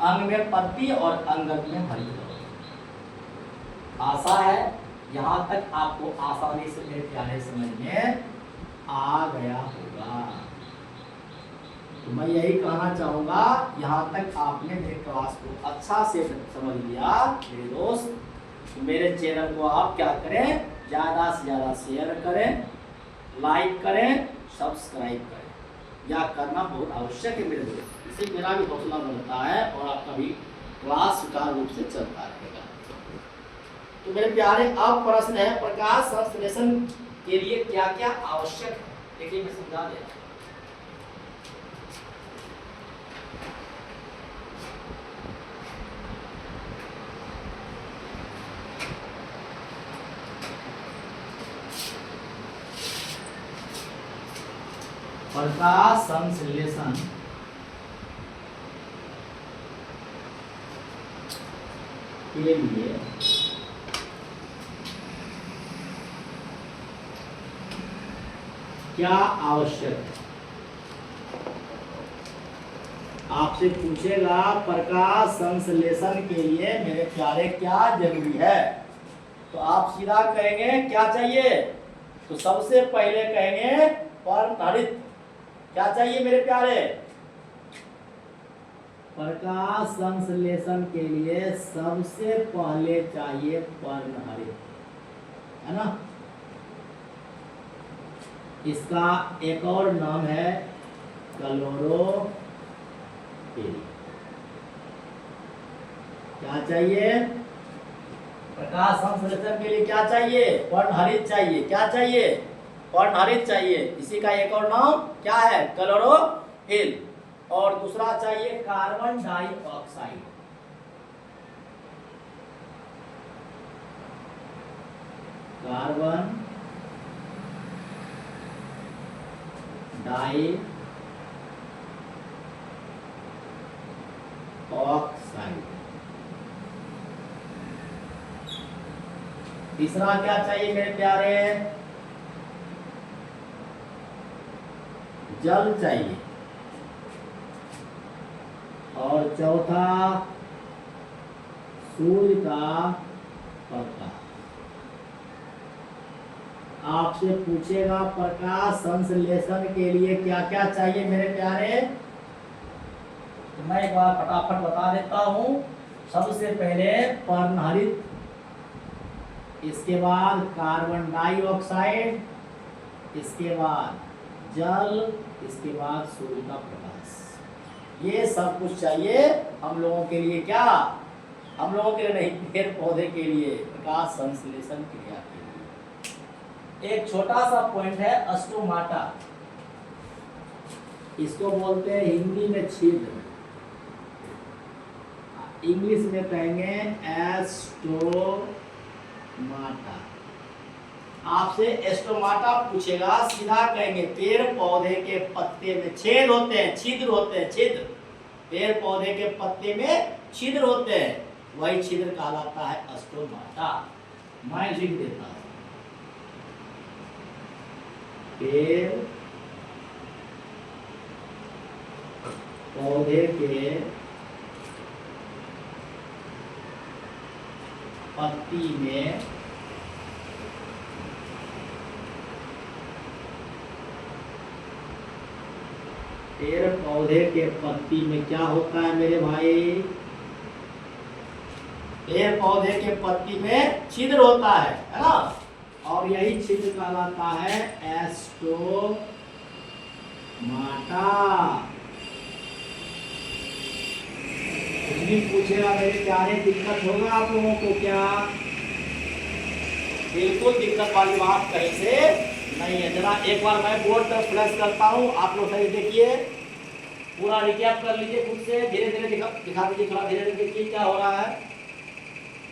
अंग में पत्ती और अंगक में हरित लवक। आशा है यहां तक आपको आसानी से मेरे प्यारे समझ में आ गया होगा। तो मैं यही कहना चाहूंगा, यहाँ तक आपने मेरे क्लास को अच्छा से समझ लिया मेरे दोस्त। तो मेरे चैनल को आप क्या करें, ज़्यादा से ज़्यादा शेयर करें, लाइक करें, सब्सक्राइब करें। यह करना बहुत आवश्यक है मेरे दोस्त। इससे मेरा भी हौसला बढ़ता है और आपका भी क्लास सुचारू रूप से चलता रहेगा। तो मेरे प्यारे, अब प्रश्न है प्रकाश संश्लेषण के लिए क्या क्या आवश्यक है। देखिए मैं समझा दे रहा हूं। प्रकाश संश्लेषण के लिए क्या आवश्यक है। आपसे पूछेगा प्रकाश संश्लेषण के लिए मेरे प्यारे क्या जरूरी है, तो आप सीधा कहेंगे क्या चाहिए। तो सबसे पहले कहेंगे पर्णहरित। क्या चाहिए मेरे प्यारे, प्रकाश संश्लेषण के लिए सबसे पहले चाहिए पर्णहरित, है ना। इसका एक और नाम है क्लोरोफिल। क्या चाहिए, प्रकाश संश्लेषण के लिए क्या चाहिए, पर्णहरित चाहिए। क्या चाहिए, पर्णहरित चाहिए। इसी का एक और नाम क्या है, क्लोरोफिल। और दूसरा चाहिए कार्बन डाइऑक्साइड। Carbon dioxide. तीसरा क्या चाहिए मेरे प्यारे, जल चाहिए। और चौथा सूर्य का प्रकाश। आपसे पूछेगा प्रकाश संश्लेषण के लिए क्या क्या चाहिए मेरे प्यारे, तो मैं एक बार फटाफट बता देता हूं। सबसे पहले पर्णहरित, इसके बाद कार्बन डाइऑक्साइड, इसके बाद जल, इसके बाद सूर्य का प्रकाश। ये सब कुछ चाहिए हम लोगों के लिए। क्या, हम लोगों के लिए नहीं, पेड़ पौधे के लिए प्रकाश संश्लेषण क्रिया के लिए। एक छोटा सा पॉइंट है स्टोमाटा, इसको बोलते हैं हिंदी में छिद्र, इंग्लिश में कहेंगे एस्टोमाटा। आपसे एस्टोमाटा पूछेगा, सीधा कहेंगे पेड़ पौधे के पत्ते में छेद होते हैं, छिद्र होते हैं, छिद्र। पेड़ पौधे के पत्ते में छिद्र होते हैं, वही छिद्र कहलाता है स्टोमाटा। मैं लिख देता हूं, पेड़ पौधे के पत्ती में पेड़ पौधे के पत्ती में क्या होता है मेरे भाई, पेड़ पौधे के पत्ती में छिद्र होता है ना। और यही छिद्र कहलाता है एस्टोमाटा। माटा। कुछ भी पूछेगा मेरे प्यारे, दिक्कत होगा आप लोगों को क्या? बिल्कुल दिक्कत वाली बात कहीं से नहीं है। जरा एक बार मैं बोर्ड पर फ्लैश करता हूँ, आप लोग सही देखिए, पूरा रिकैप कर लीजिए खुद से, धीरे धीरे दिखा दीजिए, थोड़ा धीरे धीरे देखिए क्या हो रहा है,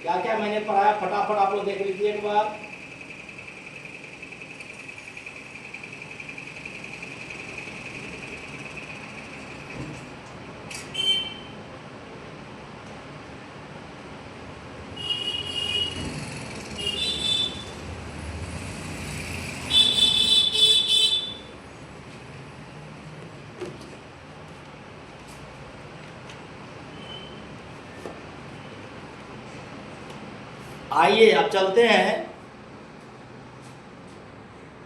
क्या क्या मैंने पढ़ाया, फटाफट आप लोग देख लीजिए एक बार। आइए अब चलते हैं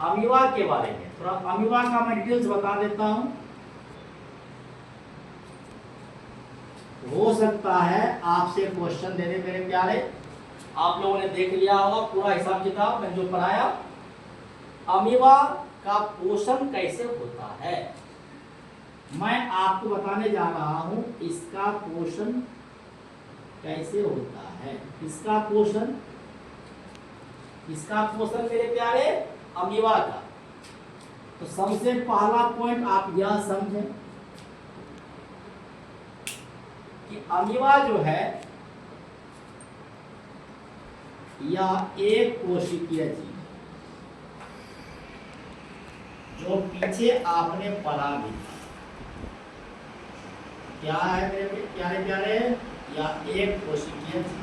अमीबा के बारे में। थोड़ा अमीबा का मैं डिटेल्स बता देता हूं। हो सकता है आपसे क्वेश्चन दे दे मेरे प्यारे। आप लोगों ने देख लिया होगा पूरा हिसाब किताब मैंने जो पढ़ाया। अमीबा का पोषण कैसे होता है मैं आपको बताने जा रहा हूं। इसका पोषण कैसे होता है, इसका पोषण मेरे प्यारे अमीबा का। तो सबसे पहला पॉइंट आप यह समझें कि अमीबा जो है यह एक कोशिकीय जीव, जो पीछे आपने पढ़ा भी था। क्या है मेरे प्यारे प्यारे, या एक कोशिकीय जीव।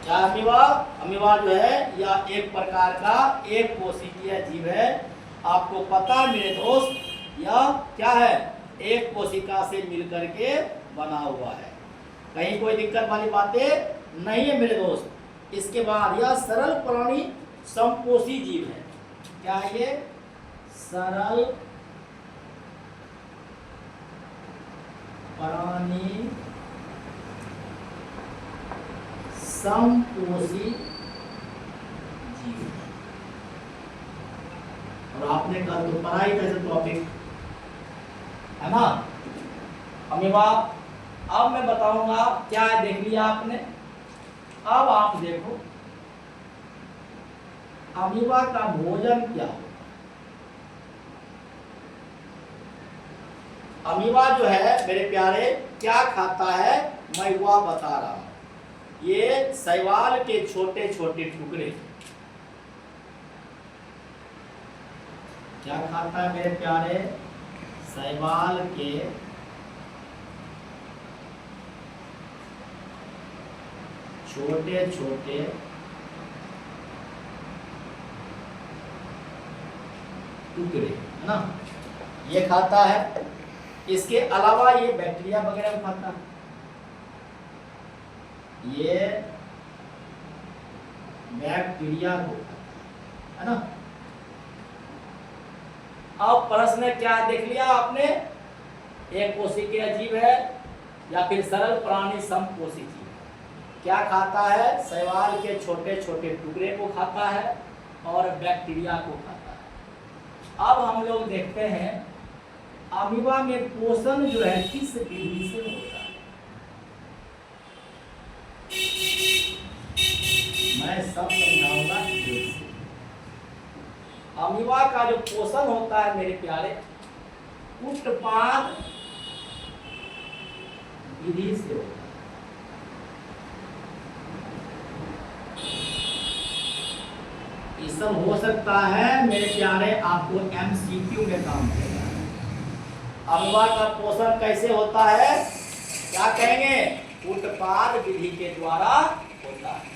क्या अमीबा जो है यह एक प्रकार का एक कोशिकीय जीव है। आपको पता मेरे दोस्त, यह क्या है, एक कोशिका से मिलकर के बना हुआ है। कहीं कोई दिक्कत वाली बातें नहीं है मेरे दोस्त। इसके बाद यह सरल प्राणी समपोषी जीव है। क्या है ये? सरल प्राणी समपोषी जीव। और आपने कल तो पढ़ाई का जो टॉपिक है ना अमीबा। अब मैं बताऊंगा क्या है, देख लिया आपने। अब आप देखो अमीबा का भोजन क्या हो। अमीबा जो है मेरे प्यारे क्या खाता है मैं वह बता रहा हूं। ये शैवाल के छोटे छोटे टुकड़े क्या खाता है मेरे प्यारे, शैवाल के छोटे छोटे टुकड़े, है ना, ये खाता है। इसके अलावा ये बैक्टीरिया वगैरह भी खाता है। ये बैक्टीरिया को खाता है ना। अब प्रश्न क्या देख लिया आपने, एक कोशिकीय जीव है या फिर सरल प्राणी समपोषी जीव। क्या खाता है? शैवाल के छोटे छोटे टुकड़े को खाता है और बैक्टीरिया को खाता है। अब हम लोग देखते हैं अमीबा में पोषण जो है किस विधि से होता है। मैं सब समझाऊंगा। अमीबा का जो पोषण होता है मेरे प्यारे उत्पाद विधि से होता है। ये सब हो सकता है मेरे प्यारे आपको एमसीक्यू में काम करेगा। अमीबा का पोषण कैसे होता है, क्या कहेंगे, उत्पाद विधि के द्वारा होता है।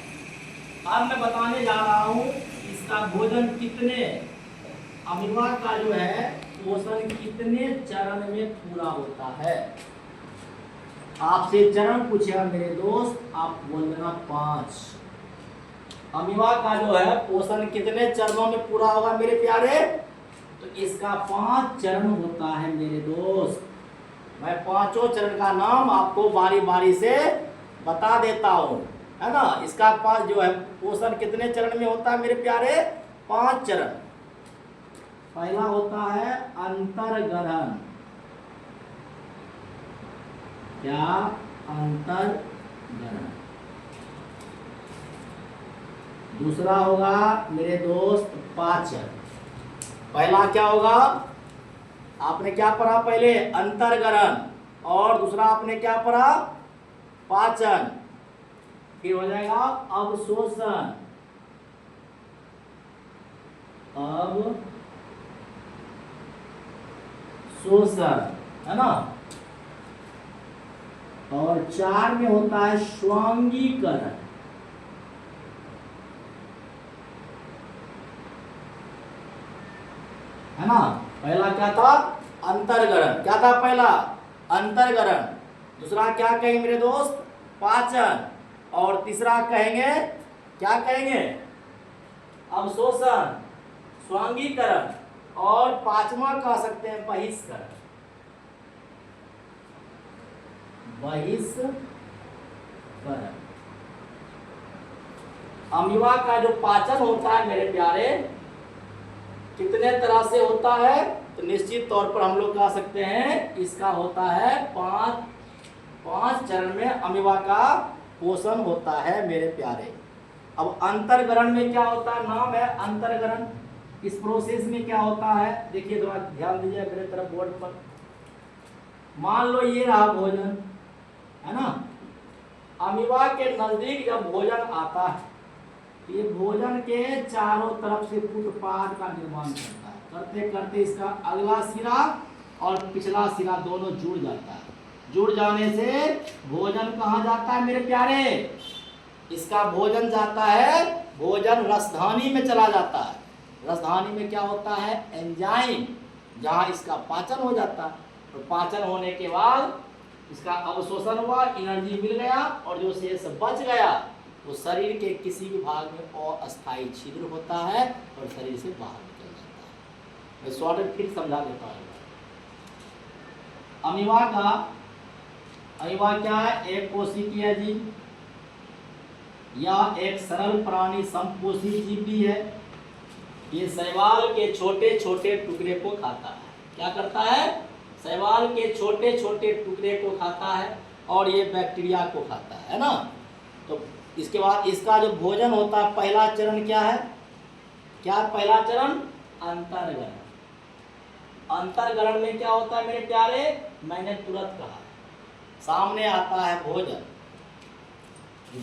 अब मैं बताने जा रहा हूं इसका भोजन कितने, अमीबा का जो है पोषण कितने चरण में पूरा होता है। आपसे चरण पूछेगा मेरे दोस्त, आप बोल देना 5। अमीबा का जो है पोषण कितने चरणों में पूरा होगा मेरे प्यारे, तो इसका 5 चरण होता है मेरे दोस्त। मैं 5 चरण का नाम आपको बारी बारी से बता देता हूं, है ना। इसका 5 जो है पोषण कितने चरण में होता है मेरे प्यारे, 5 चरण। पहला होता है अंतर्ग्रहण। क्या? अंतर्ग्रहण। दूसरा होगा मेरे दोस्त पाचन। पहला क्या होगा? आपने क्या पढ़ा पहले? अंतर्ग्रहण। और दूसरा आपने क्या पढ़ा? पाचन। फिर हो जाएगा अवशोषण। अवशोषण, है ना? और 4 में होता है स्वांगीकरण। है ना? पहला क्या था? अंतर्ग्रहण। क्या था पहला? अंतर्ग्रहण। दूसरा क्या कहेंगे मेरे दोस्त? पाचन। और तीसरा कहेंगे, क्या कहेंगे? अवशोषण, स्वांगीकरण। और पांचवा कह सकते हैं बहिष्करण। बहिष्करण। अमीबा का जो पाचन होता है मेरे प्यारे, कितने तरह से होता है? तो निश्चित तौर पर हम लोग कह सकते हैं इसका होता है पांच चरण में अमीबा का पोषण होता है मेरे प्यारे। अब अंतर्ग्रहण में क्या होता है? नाम है अंतर्ग्रहण। इस प्रोसेस में क्या होता है? देखिए थोड़ा ध्यान दीजिए मेरे तरफ बोर्ड पर। मान लो ये रहा भोजन, है ना? अमीबा के नजदीक जब भोजन आता है, ये भोजन के चारों तरफ से फुटपाथ का निर्माण करता है। करते करते इसका अगला सिरा और पिछला सिरा दोनों जुड़ जाता है। जुड़ जाने से भोजन कहाँ जाता है मेरे प्यारे? इसका भोजन जाता है, भोजन रसधानी में चला जाता है। रसधानी में क्या होता है? एंजाइम, जहाँ इसका पाचन हो जाता है। तो पाचन होने के बाद इसका अवशोषण हुआ, एनर्जी मिल गया, और जो शेष बच गया वो शरीर के किसी भी भाग में अस्थायी छिद्र होता है और शरीर से बाहर निकल जाता है। मैं शॉर्ट में फिर समझा देता हूँ। अमीबा क्या है? एक कोशिकीय जीव या एक सरल प्राणी समपोषी जीव भी है। ये शैवाल के छोटे छोटे टुकड़े को खाता है। क्या करता है? शैवाल के छोटे छोटे टुकड़े को खाता है, और ये बैक्टीरिया को खाता है ना? तो इसके बाद इसका जो भोजन होता है, पहला चरण क्या है? क्या पहला चरण? अंतर्ग्रहण। अंतर्ग्रहण में क्या होता है मेरे प्यारे? मैंने तुरंत कहा, सामने आता है भोजन।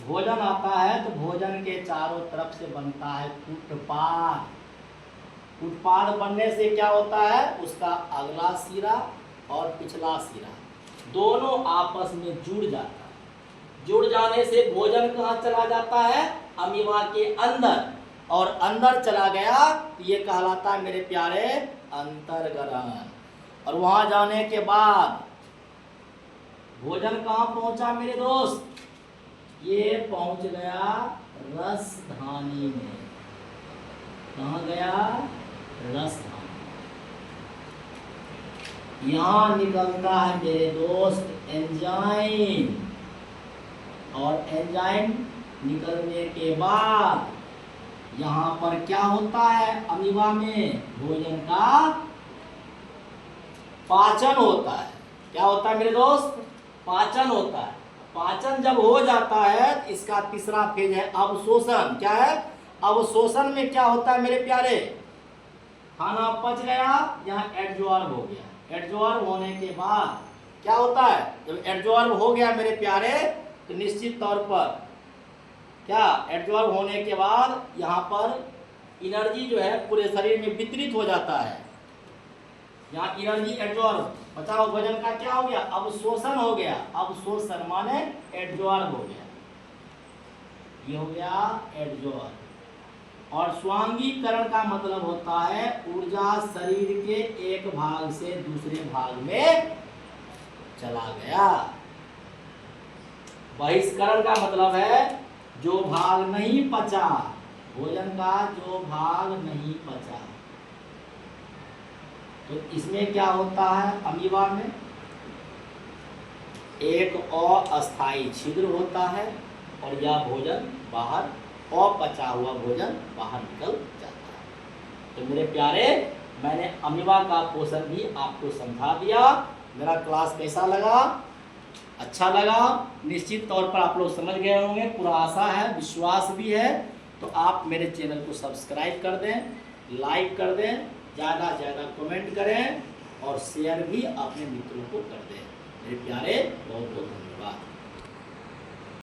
भोजन आता है तो भोजन के चारों तरफ से बनता है फुटपाथ। फुटपाथ बनने से क्या होता है? उसका अगला सिरा और पिछला सिरा दोनों आपस में जुड़ जाता है। जुड़ जाने से भोजन कहाँ चला जाता है? अमीबा के अंदर। और अंदर चला गया तो ये कहलाता है मेरे प्यारे अंतर्ग्रहण। और वहां जाने के बाद भोजन कहाँ पहुंचा मेरे दोस्त? ये पहुंच गया रसधानी में। कहाँ गया? रसधानी। यहाँ निकलता है मेरे दोस्त एंजाइम, और एंजाइम निकलने के बाद यहाँ पर क्या होता है? अमीबा में भोजन का पाचन होता है। क्या होता है मेरे दोस्त? पाचन होता है। पाचन जब हो जाता है, इसका तीसरा फेज है अवशोषण। क्या है? अवशोषण में क्या होता है मेरे प्यारे? खाना पच गया, यहाँ एब्जॉर्ब हो गया। एब्जॉर्ब होने के बाद क्या होता है? जब एब्जॉर्ब हो गया मेरे प्यारे, तो निश्चित तौर पर क्या एब्जॉर्ब होने के बाद यहाँ पर एनर्जी जो है पूरे शरीर में वितरित हो जाता है। यहाँ एनर्जी एब्जॉर्ब, बचा हुआ भोजन का क्या हो गया? अवशोषण हो गया। अवशोषण माने एब्जॉर्ब हो गया। ये हो गया एब्जॉर्ब। और स्वांगीकरण का मतलब होता है ऊर्जा शरीर के एक भाग से दूसरे भाग में चला गया। बहिष्करण का मतलब है जो भाग नहीं पचा, भोजन का जो भाग नहीं पचा। तो इसमें क्या होता है? अमीबा में एक अस्थायी छिद्र होता है, और यह भोजन बाहर, अपचा हुआ भोजन बाहर निकल जाता है। तो मेरे प्यारे मैंने अमीबा का पोषण भी आपको समझा दिया। मेरा क्लास कैसा लगा? अच्छा लगा? निश्चित तौर पर आप लोग समझ गए होंगे, पूरा आशा है, विश्वास भी है। तो आप मेरे चैनल को सब्सक्राइब कर दें, लाइक कर दें, ज़्यादा से ज़्यादा कमेंट करें और शेयर भी अपने मित्रों को कर दें। मेरे प्यारे, बहुत बहुत धन्यवाद।